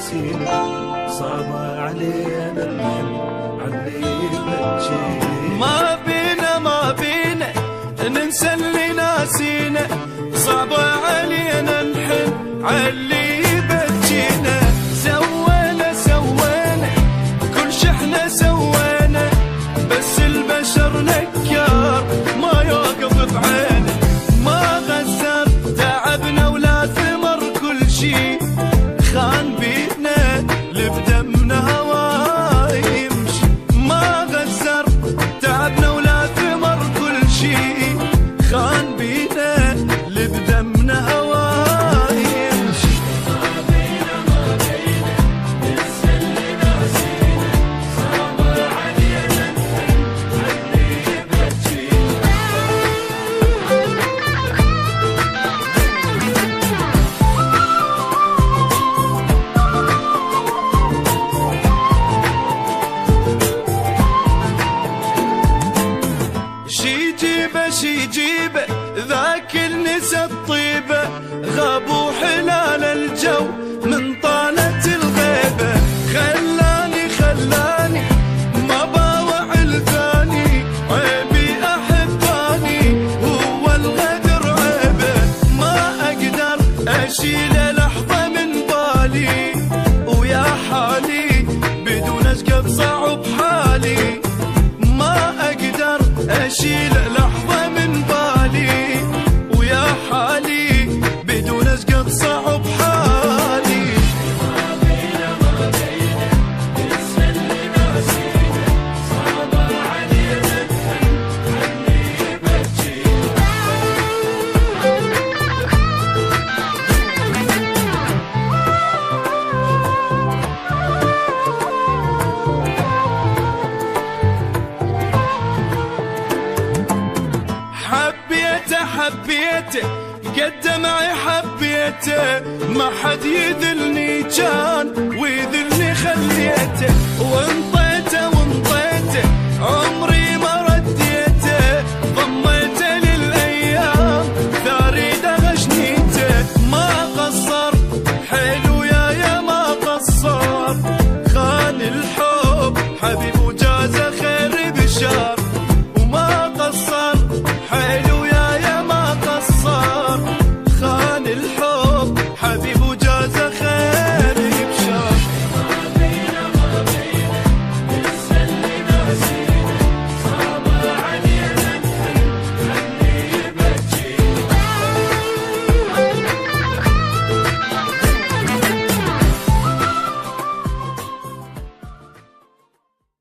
ناسينا صعب علينا الحب علي بجينا. ما بينا ننسى اللي ناسينا صعب علينا نحب علي بجينا. سوينا كل شحنا سوينا بس البشر نكار ما يوقف بعينه. ما غزر تعبنا ولا ثمر كل شي خان بينا لبدمنا هوا يمشي. ما غزر تعبنا ولا ثمر كل شي خان بينا لبدمنا هوا يمشي. ما بينا ننسى اللي ناسينا صعب علينا علي بجينا. شي جيبه ذاك النسا الطيبة غابوا حلال الجو من طالة الغيبة. خلاني ما باوع الثاني عيبي أحباني هو الغدر عيبه. ما أقدر أشيل لحظة من بالي ويا حالي بدون أسقط صعب حالي. ما أقدر أشيل لحظة من بالي ويا حالي بدون أسقط صعب حالي. ما بينا ننسى اللي ناسينا صعب علينا علي بجينا. حبيته قد معي حبيته ما حد يذلني كان ويذلني خليته. وانطيته عمري ما رديته ضميته للأيام ثاري دغشنيته. ما قصر حلو يا ما قصر خان الحب حبيب